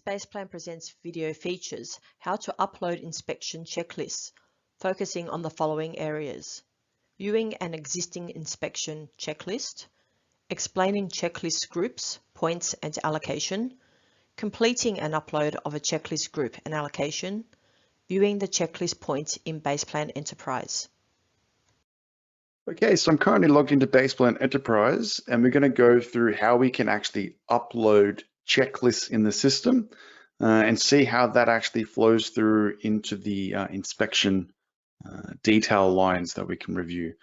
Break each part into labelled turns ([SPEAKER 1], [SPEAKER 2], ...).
[SPEAKER 1] Baseplan Presents video features how to upload inspection checklists, focusing on the following areas: viewing an existing inspection checklist, explaining checklist groups, points and allocation, completing an upload of a checklist group and allocation, viewing the checklist points in Baseplan Enterprise.
[SPEAKER 2] Okay, so I'm currently logged into Baseplan Enterprise, and we're going to go through how we can actually upload checklists in the system and see how that actually flows through into the inspection detail lines that we can review.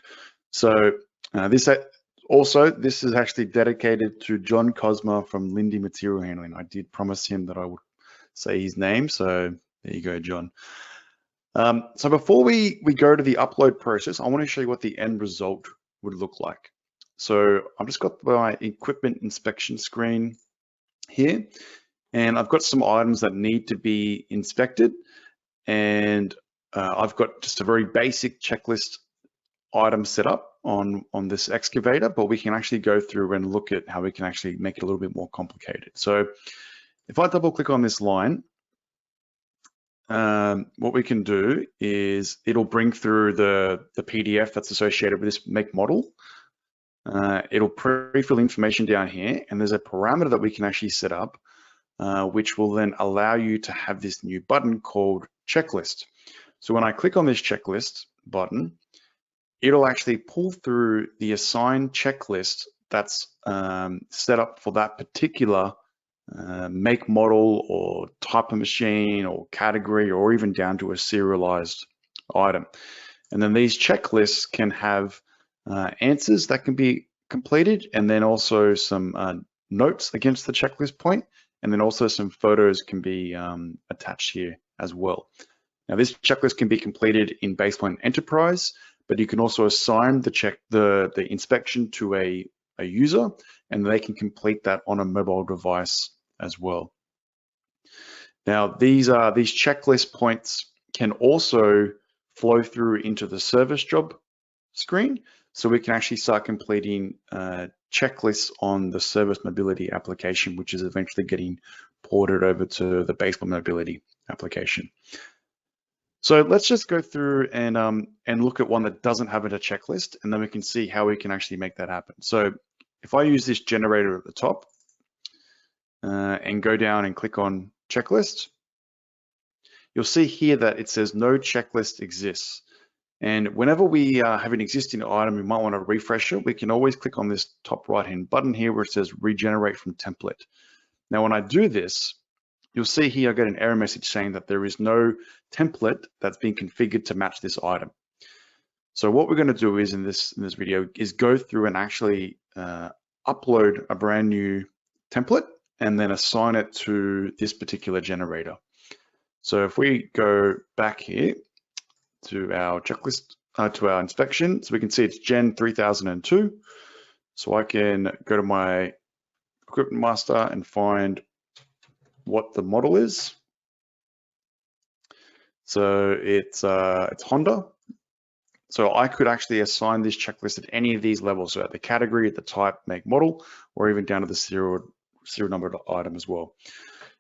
[SPEAKER 2] So this is actually dedicated to John Cosma from Lindy Material Handling. I did promise him that I would say his name, so there you go, John. So before we go to the upload process, I want to show you what the end result would look like. So I've just got my equipment inspection screen here, and I've got some items that need to be inspected, and I've got just a very basic checklist item set up on this excavator, but we can actually go through and look at how we can actually make it a little bit more complicated. So if I double click on this line, what we can do is it'll bring through the PDF that's associated with this make model. It'll pre-fill information down here, and there's a parameter that we can actually set up, which will then allow you to have this new button called checklist. So when I click on this checklist button, it'll actually pull through the assigned checklist that's set up for that particular make, model, or type of machine, or category, or even down to a serialized item. And then these checklists can have answers that can be completed, and then also some notes against the checklist point, and then also some photos can be attached here as well. Now this checklist can be completed in Baseplan Enterprise, but you can also assign the inspection to a user, and they can complete that on a mobile device as well. Now these checklist points can also flow through into the service job screen, so we can actually start completing checklists on the service mobility application, which is eventually getting ported over to the Baseplan mobility application. So let's just go through and look at one that doesn't have a checklist, and then we can see how we can actually make that happen. So if I use this generator at the top and go down and click on checklist, you'll see here that it says no checklist exists. And whenever we have an existing item, we might want to refresh it, we can always click on this top right-hand button here where it says regenerate from template. Now, when I do this, you'll see here I get an error message saying that there is no template that's been configured to match this item. So what we're going to do is in this video is go through and actually upload a brand new template and then assign it to this particular generator. So if we go back here to our checklist, to our inspection, so we can see it's Gen 3002. So I can go to my equipment master and find what the model is. So it's Honda. So I could actually assign this checklist at any of these levels, so at the category, at the type, make, model, or even down to the serial number item as well.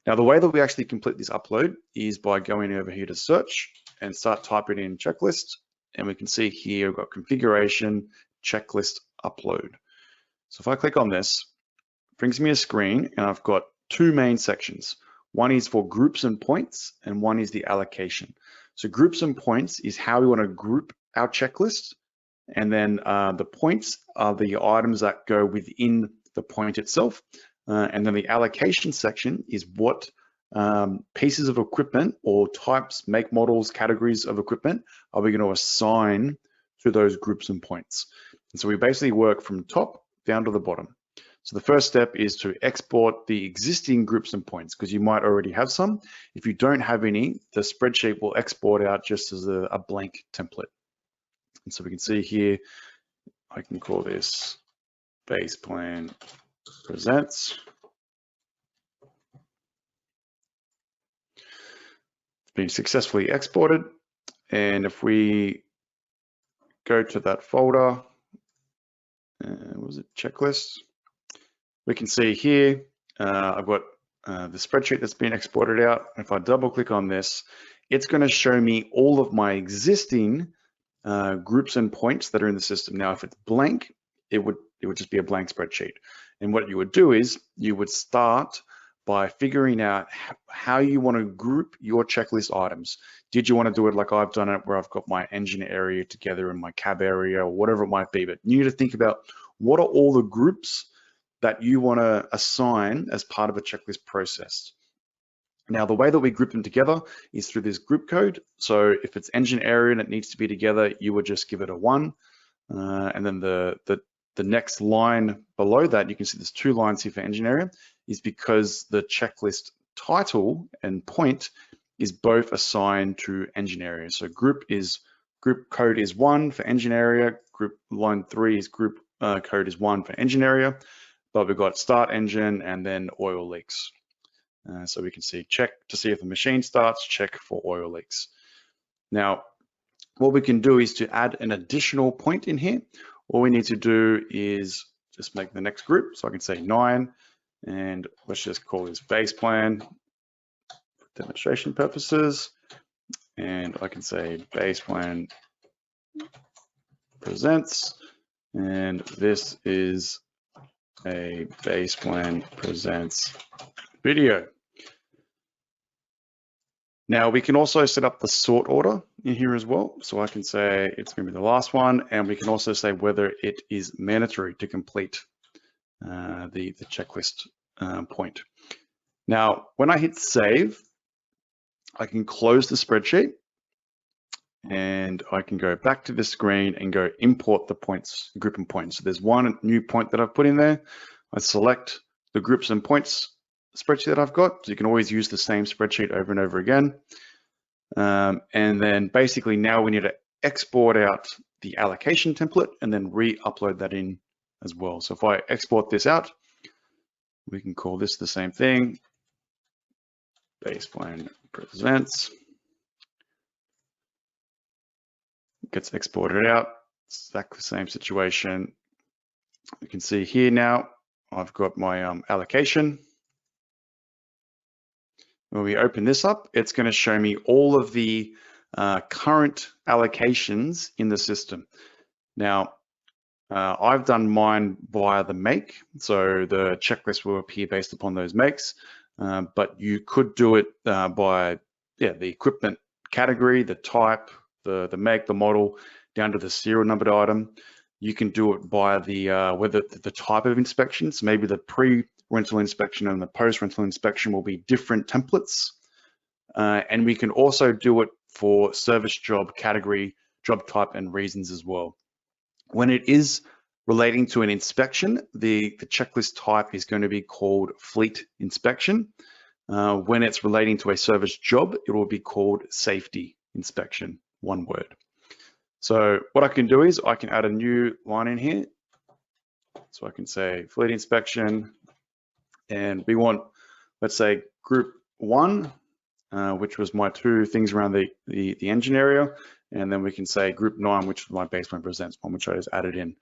[SPEAKER 2] Now, the way that we actually complete this upload is by going over here to search and start typing in checklist. And we can see here, we've got configuration, checklist, upload. So if I click on this, it brings me a screen, and I've got two main sections. One is for groups and points, and one is the allocation. So groups and points is how we want to group our checklist. And then the points are the items that go within the point itself. And then the allocation section is what pieces of equipment or types, make, models, categories of equipment are we going to assign to those groups and points. And so we basically work from top down to the bottom. So the first step is to export the existing groups and points, because you might already have some. If you don't have any, the spreadsheet will export out just as a blank template. And so we can see here, I can call this Baseplan Presents. It's been successfully exported. And if we go to that folder, what was it, checklist? We can see here, I've got the spreadsheet that's been exported out. If I double click on this, it's going to show me all of my existing groups and points that are in the system. Now, if it's blank, it would just be a blank spreadsheet. And what you would do is you would start by figuring out how you want to group your checklist items. Did you want to do it like I've done it, where I've got my engine area together and my cab area, or whatever it might be? But you need to think about what are all the groups that you want to assign as part of a checklist process. Now, the way that we group them together is through this group code. So if it's engine area and it needs to be together, you would just give it a 1. And then the next line below that, you can see there's 2 lines here for engine area, is because the checklist title and point is both assigned to engine area. So group code is 1 for engine area, group line 3 is group code is 1 for engine area, but we've got start engine and then oil leaks. So we can see check to see if the machine starts, check for oil leaks. Now, what we can do is to add an additional point in here. All we need to do is just make the next group. So I can say 9, and let's just call this Baseplan for demonstration purposes. And I can say Baseplan Presents, and this is a Baseplan Presents video. Now we can also set up the sort order in here as well. So I can say it's going to be the last one, and we can also say whether it is mandatory to complete the checklist point. Now, when I hit save, I can close the spreadsheet and I can go back to the screen and go import the points, group and points. So there's one new point that I've put in there. I select the groups and points spreadsheet that I've got. So you can always use the same spreadsheet over and over again. And then basically now we need to export out the allocation template and then re-upload that in as well. So if I export this out, we can call this the same thing, Baseplan Presents. Gets exported out, exactly the same situation. You can see here now, I've got my allocation. When we open this up, it's going to show me all of the current allocations in the system. Now, I've done mine via the make, so the checklist will appear based upon those makes, but you could do it by the equipment category, the type, the make, the model, down to the serial numbered item. You can do it by the whether the type of inspection. So maybe the pre-rental inspection and the post-rental inspection will be different templates. And we can also do it for service job category, job type, and reasons as well. When it is relating to an inspection, the checklist type is going to be called fleet inspection. When it's relating to a service job, it will be called safety inspection, one word. So what I can do is I can add a new line in here. So I can say fleet inspection, and we want, let's say, group 1, which was my 2 things around the engine area. And then we can say group 9, which is my Baseplan Presents one, which I just added in.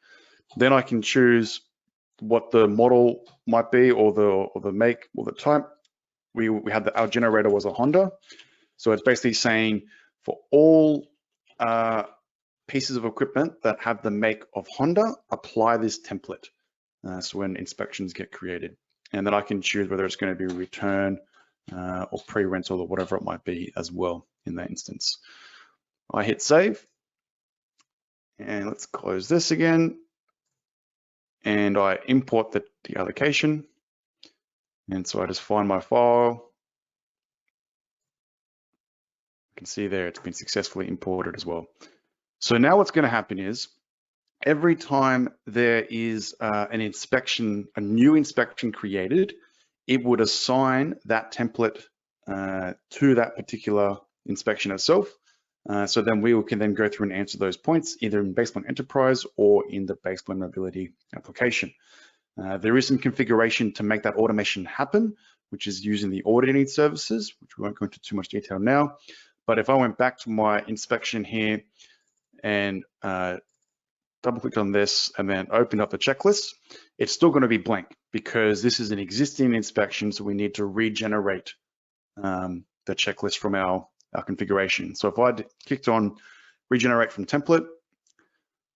[SPEAKER 2] Then I can choose what the model might be, or the make, or the type. We had our generator was a Honda. So it's basically saying for all pieces of equipment that have the make of Honda, apply this template. So when inspections get created, and then I can choose whether it's going to be return or pre-rental or whatever it might be as well in that instance. I hit save, and let's close this again, and I import the allocation. And so I just find my file. You can see there it's been successfully imported as well. So now what's going to happen is every time there is an inspection, a new inspection created, it would assign that template to that particular inspection itself. So then we can then go through and answer those points either in Baseplan Enterprise or in the Baseplan Mobility application. There is some configuration to make that automation happen, which is using the auditing services, which we won't go into too much detail now. But if I went back to my inspection here and double clicked on this and then opened up the checklist, it's still going to be blank because this is an existing inspection, so we need to regenerate the checklist from our configuration. So if I clicked on regenerate from template,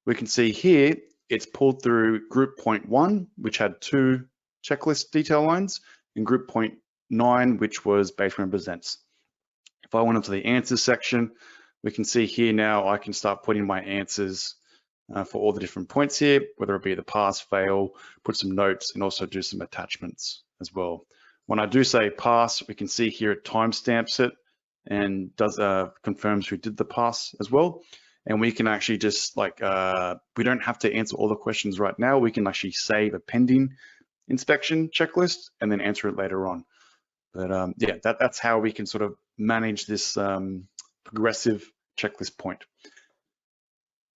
[SPEAKER 2] we can see here it's pulled through group point 1, which had 2 checklist detail lines, and group point 9, which was Baseplan Presents. If I went into the answers section, we can see here now I can start putting my answers for all the different points here, whether it be the pass, fail, put some notes, and also do some attachments as well. When I do say pass, we can see here it timestamps it and does confirms who did the pass as well. And we can actually just like, we don't have to answer all the questions right now. We can actually save a pending inspection checklist and then answer it later on. But yeah, that's how we can sort of manage this progressive checklist point.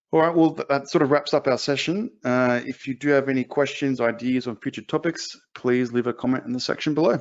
[SPEAKER 2] All right, well, that sort of wraps up our session. If you do have any questions, ideas on future topics, please leave a comment in the section below.